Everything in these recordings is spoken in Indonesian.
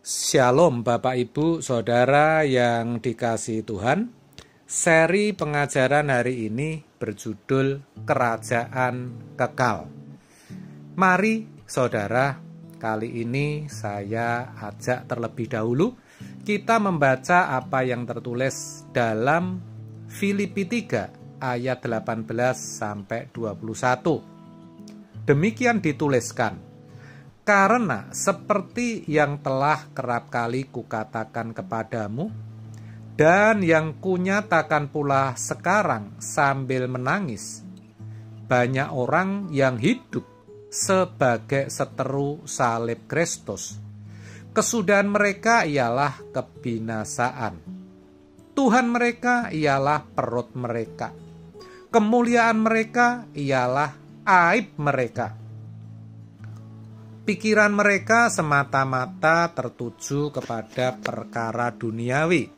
Shalom Bapak Ibu Saudara yang dikasihi Tuhan. Seri pengajaran hari ini berjudul Kerajaan Kekal. Mari saudara, kali ini saya ajak terlebih dahulu kita membaca apa yang tertulis dalam Filipi 3 ayat 18 sampai 21. Demikian dituliskan. Karena seperti yang telah kerap kali kukatakan kepadamu, dan yang kunyatakan pula sekarang sambil menangis, banyak orang yang hidup sebagai seteru salib Kristus. Kesudahan mereka ialah kebinasaan. Tuhan mereka ialah perut mereka. Kemuliaan mereka ialah aib mereka. Pikiran mereka semata-mata tertuju kepada perkara duniawi.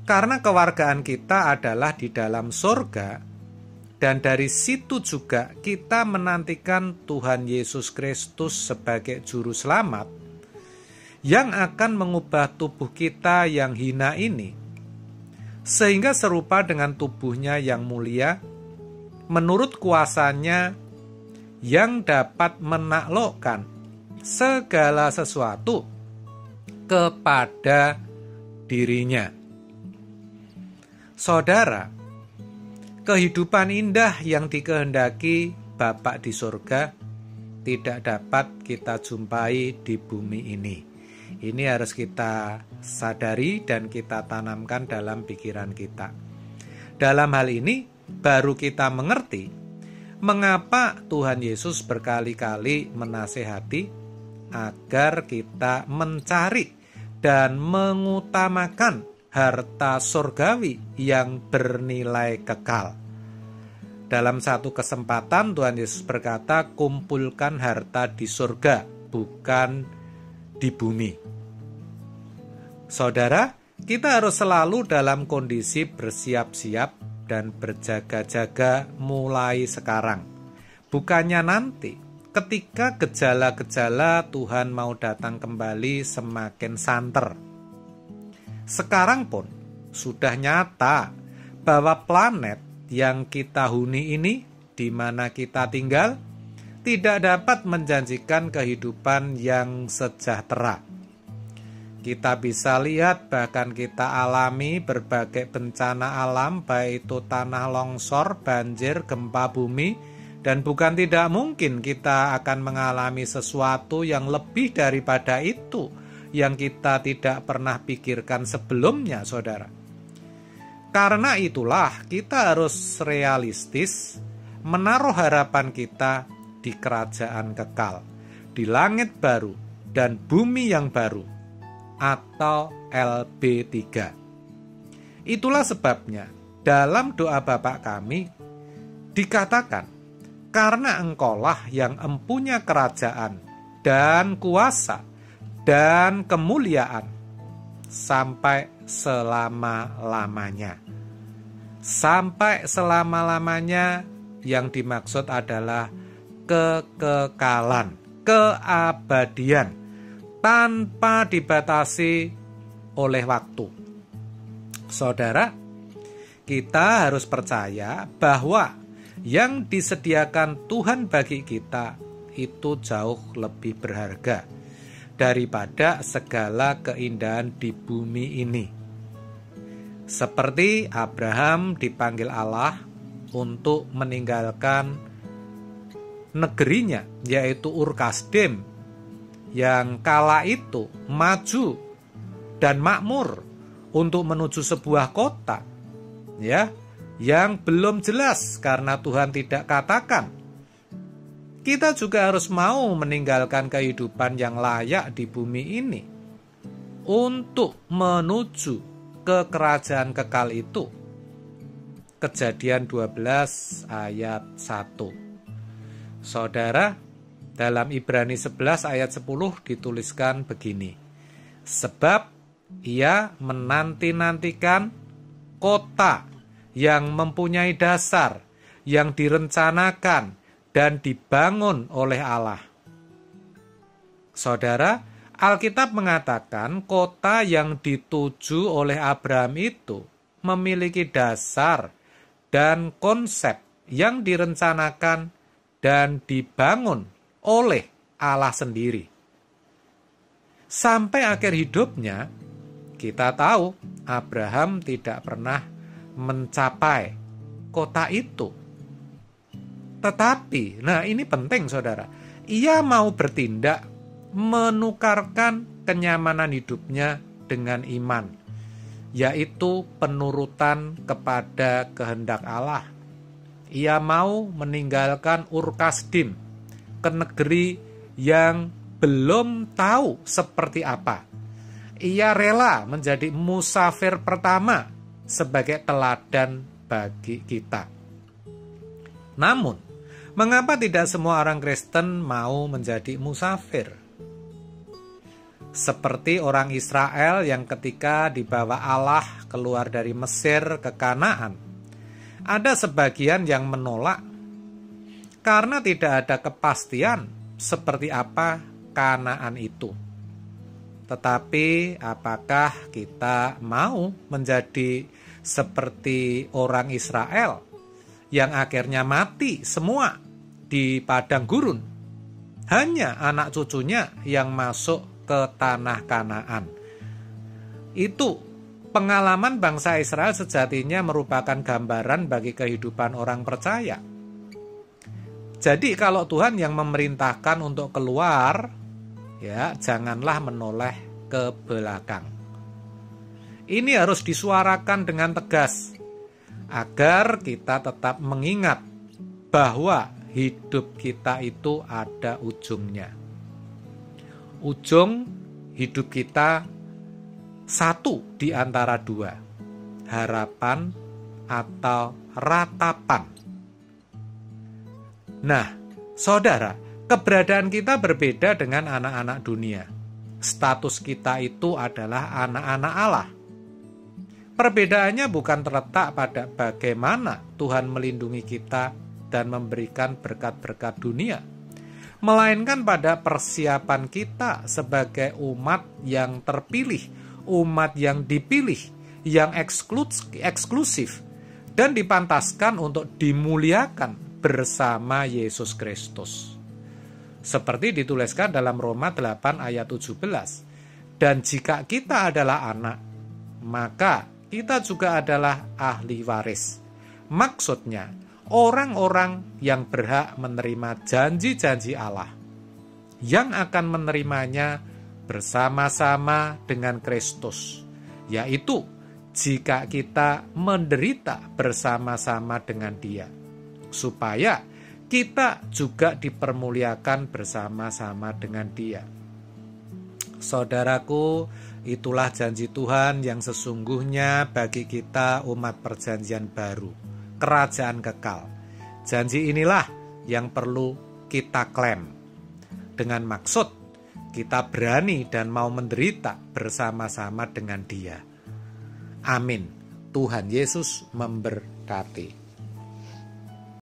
Karena kewargaan kita adalah di dalam surga, dan dari situ juga kita menantikan Tuhan Yesus Kristus sebagai juru selamat yang akan mengubah tubuh kita yang hina ini sehingga serupa dengan tubuhnya yang mulia menurut kuasanya yang dapat menaklukkan segala sesuatu kepada dirinya. Saudara, kehidupan indah yang dikehendaki Bapa di surga tidak dapat kita jumpai di bumi ini. Ini harus kita sadari dan kita tanamkan dalam pikiran kita. Dalam hal ini baru kita mengerti mengapa Tuhan Yesus berkali-kali menasehati agar kita mencari dan mengutamakan harta surgawi yang bernilai kekal. Dalam satu kesempatan Tuhan Yesus berkata, kumpulkan harta di surga, bukan di bumi. Saudara, kita harus selalu dalam kondisi bersiap-siap dan berjaga-jaga mulai sekarang. Bukannya nanti, ketika gejala-gejala Tuhan mau datang kembali semakin santer. Sekarang pun sudah nyata bahwa planet yang kita huni ini, di mana kita tinggal, tidak dapat menjanjikan kehidupan yang sejahtera. Kita bisa lihat, bahkan kita alami berbagai bencana alam, baik itu tanah longsor, banjir, gempa bumi, dan bukan tidak mungkin kita akan mengalami sesuatu yang lebih daripada itu, yang kita tidak pernah pikirkan sebelumnya, saudara. Karena itulah kita harus realistis, menaruh harapan kita di kerajaan kekal, di langit baru dan bumi yang baru, atau LB3. Itulah sebabnya dalam doa Bapa kami dikatakan, karena Engkaulah yang empunya kerajaan dan kuasa dan kemuliaan sampai selama-lamanya. Sampai selama-lamanya yang dimaksud adalah kekekalan, keabadian, tanpa dibatasi oleh waktu. Saudara, kita harus percaya bahwa yang disediakan Tuhan bagi kita itu jauh lebih berharga daripada segala keindahan di bumi ini. Seperti Abraham dipanggil Allah untuk meninggalkan negerinya, yaitu Ur Kasdim, yang kala itu maju dan makmur untuk menuju sebuah kota, ya, yang belum jelas karena Tuhan tidak katakan. Kita juga harus mau meninggalkan kehidupan yang layak di bumi ini untuk menuju ke kerajaan kekal itu. Kejadian 12 ayat 1. Saudara, dalam Ibrani 11 ayat 10 dituliskan begini. Sebab ia menanti-nantikan kota yang mempunyai dasar, yang direncanakan dan dibangun oleh Allah. Saudara, Alkitab mengatakan kota yang dituju oleh Abraham itu memiliki dasar dan konsep yang direncanakan dan dibangun oleh Allah sendiri. Sampai akhir hidupnya, kita tahu Abraham tidak pernah mencapai kota itu. Tetapi, nah ini penting saudara, ia mau bertindak menukarkan kenyamanan hidupnya dengan iman, yaitu penurutan kepada kehendak Allah. Ia mau meninggalkan Ur Kasdim ke negeri yang belum tahu seperti apa. Ia rela menjadi musafir pertama sebagai teladan bagi kita. Namun, mengapa tidak semua orang Kristen mau menjadi musafir? Seperti orang Israel yang ketika dibawa Allah keluar dari Mesir ke Kanaan, ada sebagian yang menolak karena tidak ada kepastian seperti apa Kanaan itu. Tetapi apakah kita mau menjadi seperti orang Israel yang akhirnya mati semua di padang gurun? Hanya anak cucunya yang masuk ke tanah Kanaan. Itu pengalaman bangsa Israel sejatinya merupakan gambaran bagi kehidupan orang percaya. Jadi kalau Tuhan yang memerintahkan untuk keluar, ya janganlah menoleh ke belakang. Ini harus disuarakan dengan tegas agar kita tetap mengingat bahwa hidup kita itu ada ujungnya. Ujung hidup kita satu di antara dua, harapan atau ratapan. Nah, saudara, keberadaan kita berbeda dengan anak-anak dunia. Status kita itu adalah anak-anak Allah. Perbedaannya bukan terletak pada bagaimana Tuhan melindungi kita dan memberikan berkat-berkat dunia, melainkan pada persiapan kita sebagai umat yang terpilih, umat yang dipilih, yang eksklusif, dan dipantaskan untuk dimuliakan bersama Yesus Kristus. Seperti dituliskan dalam Roma 8 ayat 17. Dan jika kita adalah anak, maka kita juga adalah ahli waris. Maksudnya, orang-orang yang berhak menerima janji-janji Allah, yang akan menerimanya bersama-sama dengan Kristus, yaitu jika kita menderita bersama-sama dengan Dia, supaya kita juga dipermuliakan bersama-sama dengan Dia. Saudaraku, itulah janji Tuhan yang sesungguhnya bagi kita umat perjanjian baru, kerajaan kekal. Janji inilah yang perlu kita klaim, dengan maksud kita berani dan mau menderita bersama-sama dengan Dia. Amin. Tuhan Yesus memberkati.